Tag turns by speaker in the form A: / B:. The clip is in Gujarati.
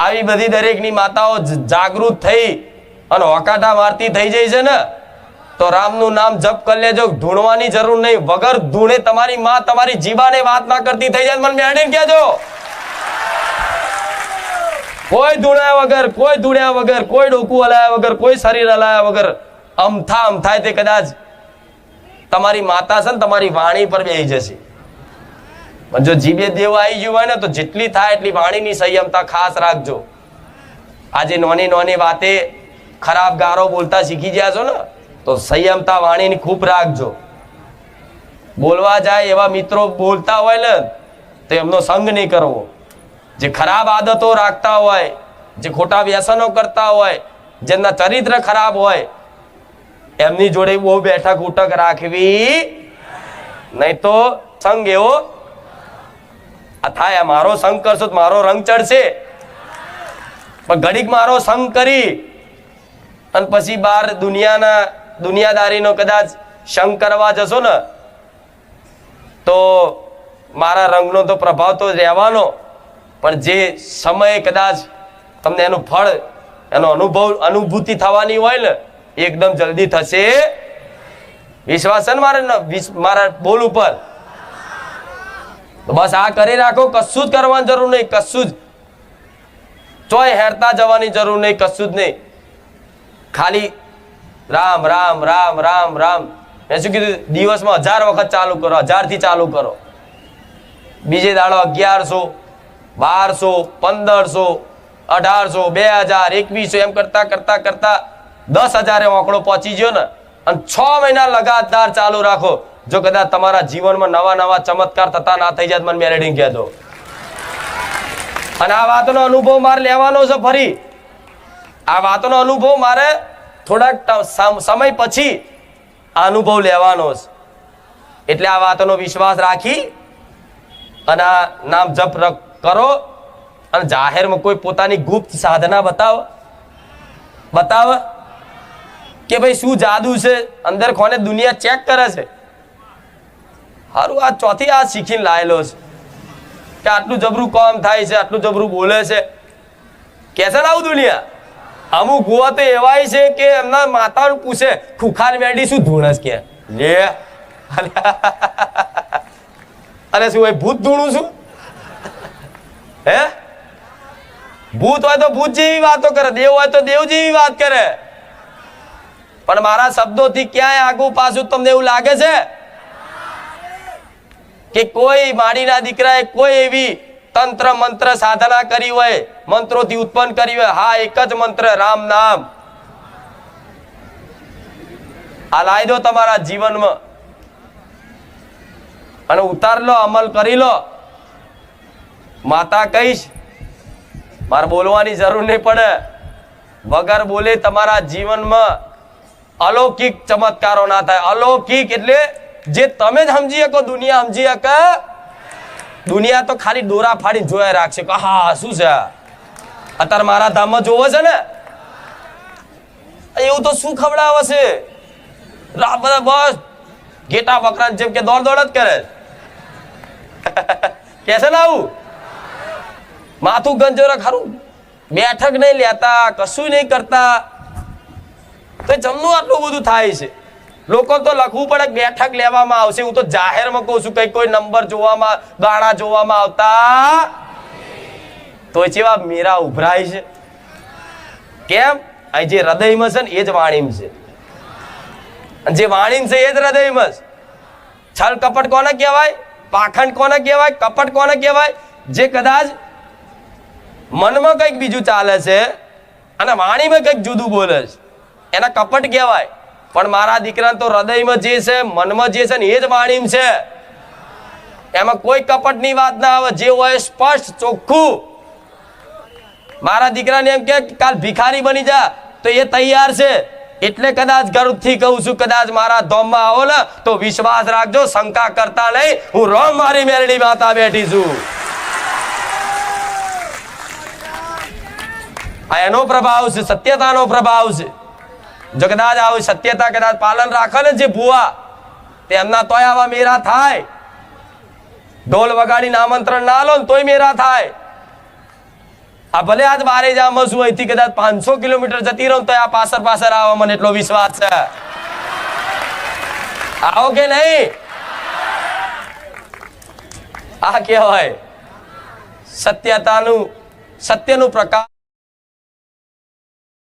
A: આવી બધી દરેકની માતાઓ જાગૃત થઈ અને હોકાટા મારતી થઈ જાય છે ને, તો રામનું નામ જપ કરી લેજો. ધૂણવાની જરૂર નહીં. વગર ધૂણે તમારી માં તમારી જીબાને વાત ના કરતી થઈ જાય, મને મેળવીને કહેજો. કોઈ ધૂણ્યા વગર, કોઈ ધૂણ્યા વગર, કોઈ ડોકું હલાયા વગર, કોઈ શરીર હલાયા વગર અમથાય તે કદાચ તમારી માતા છે ને તમારી વાણી પર બેસી જશે. પણ જો જીભે દેવ આવી ગયું હોય ને તો જેટલી થાય એટલી વાણીની સંયમતા ખાસ રાખજો. આજે નોની નોની વાતે ખરાબ ગારો બોલતા શીખી ગયા છો ને, તો સંયમતા વાણીની ખૂબ રાખજો. બોલવા જાય એવા મિત્રો બોલતા હોય ને તો એમનો સંગ નહીં કરવો. જે ખરાબ આદતો રાખતા હોય, જે ખોટા વ્યસનો કરતા હોય, જેમના ચરિત્ર ખરાબ હોય, એમની જોડે બહુ બેઠક ઉઠક રાખવી નહીં. તો સંગ એવો થાય, મારો સંગ કરશો તો મારો રંગ ચડશે. પણ ઘડીક મારો સંગ કરી અને પછી બહાર દુનિયાદારીનો કદાચ સંગ કરવા જશો ને તો મારા રંગનો તો પ્રભાવ તો રહેવાનો, પણ જે સમયે કદાચ તમને એનું ફળ, એનો અનુભૂતિ થવાની હોય ને, એકદમ જલ્દી થશે. વિશ્વાસ છે ને મારા બોલ ઉપર? તો બસ આ કરી રાખો. કશું જ કરવાની જરૂર નહીં, કશું જ ચોય હેરતા જવાની જરૂર નહીં, કશું જ નહીં. ખાલી રામ રામ રામ રામ રામ. મેં શું કીધું? દિવસમાં 1000 વખત ચાલુ કરો, 1000 થી ચાલુ કરો. બીજે દાડો 1100, 1200, 1500, 1800, 2000, 2100 એમ કરતા કરતા કરતા 10,000 આંકડો પહોંચી ગયો ને, અને 6 મહિના લગાતાર ચાલુ રાખો. જો કદાચ તમારા જીવનમાં નવા નવા ચમત્કાર થતા ના થઈ જાય, મને મેરેડિંગ કહેતો. અને આ વાતનો અનુભવ મારે લેવાનો છે. ફરી આ વાતનો અનુભવ મારે થોડાક સમય પછી આ અનુભવ લેવાનો છે. એટલે આ વાતનો વિશ્વાસ રાખી અને આ નામ જપ કરો. અને જાહેરમાં કોઈ પોતાની ગુપ્ત સાધના બતાવે કે ભાઈ શું જાદુ છે, અંદર કોને દુનિયા ચેક કરે છે. સારું, આ ચોથી આ શીખીને લાયેલો છે કે આટલું જબરું કામ થાય છે, આટલું જબરું બોલે છે. કે છે ને આવું દુનિયા? અમુક ગોવા તો એવાય છે કે એમના માતાનું પૂછે, ખુખાર વેડી શું ધૂણસ કે લે, અરે શું ભાઈ ભૂત ધૂણું છું? હે? ભૂત હોય તો ભૂત જેવી વાતો કરે, દેવ હોય તો દેવ જેવી વાત કરે. પણ મારા શબ્દોથી ક્યાંય આગું પાછું તમને એવું લાગે છે કે કોઈ માડીના દીકરાએ કોઈ એવી તંત્ર મંત્ર સાધના કરી હોય, મંત્રોથી ઉત્પન્ન કરી હોય? હા, એક જ મંત્ર, રામ નામ. આ લાવી દો તમારા જીવનમાં અને ઉતાર લો, અમલ કરી લો. માતા કહીશ, મારે બોલવાની જરૂર નહીં પડે. વગર બોલે તમારા જીવનમાં અલૌકિક ચમત્કારો ના થાય. અલૌકિક એટલે જે તમે જ સમજી શકો, દુનિયા સમજી શકે. દુનિયા તો ખાલી દોરા ફાડીને જોયા રાખશે કે હા શું છે અત્યારે મારા ધામમાં જોવો છે ને, એવું તો શું ખવડાવે છે? બધા બસ ઘેટા બકરા જેમ કે દોડ દોડ જ કરે. કે છે ને આવું? માથું ગંજોરા ખરું, બેઠક નહીં લેતા, કશું નહીં કરતા, તો જમનું આટલું બધું થાય છે. લોકો તો લખવું પડે બેઠક લેવામાં આવશે. હું તો જાહેરમાં કહું છું, કઈ કોઈ નંબર જોવામાં, ગાણા જોવામાં આવતા તો જેવા મેરા ઉભરાય છે. કેમ? અહીં જે હૃદયમાં છે ને એ જ વાણીમ છે, અને જે વાણીમ છે એ જ હૃદયમાં છે. છલ કપટ કોને કહેવાય? પાખંડ કોને કહેવાય? કપટ કોને કહેવાય? જે કદાચ મનમાં કંઈક બીજું ચાલે છે અને વાણીમાં કંઈક જુદું બોલે છે, એના કપટ કહેવાય. પણ મારા દીકરાને તો હૃદયમાં જે છે, મનમાં જે છે ને એ જ વાણીમ છે. એમાં કોઈ કપટની વાત ના આવે. જે હોય સ્પષ્ટ ચોખ્ખું. મારા દીકરાને એમ કે કાલ ભિખારી બની જા તો એ તૈયાર છે. એટલે કદાચ ગર્વથી કહું છું, કદાચ મારા ધોમમાં આવો ને તો વિશ્વાસ રાખજો, શંકા કરતા નહીં. હું રોમ મારી મેરડી માતા બેઠી છું. આ એનો પ્રભાવ છે, સત્યતાનો પ્રભાવ છે. જો કદાચ આવું સત્યતા કદાચ પાલન રાખે ને જે ભુવા, તેમના તોય આવા મેરા થાય. ઢોલ વગાડીને આમંત્રણ ના લો ને તોય મેરા થાય. આ ભલે આજ બારે જામાં છું, અહીંથી કદાચ 500 કિલોમીટર જતી રહું તો આ પાછળ આવે, મને એટલો વિશ્વાસ છે. આવો કે નહીં? આ કહેવાય સત્યનું પ્રકાશ.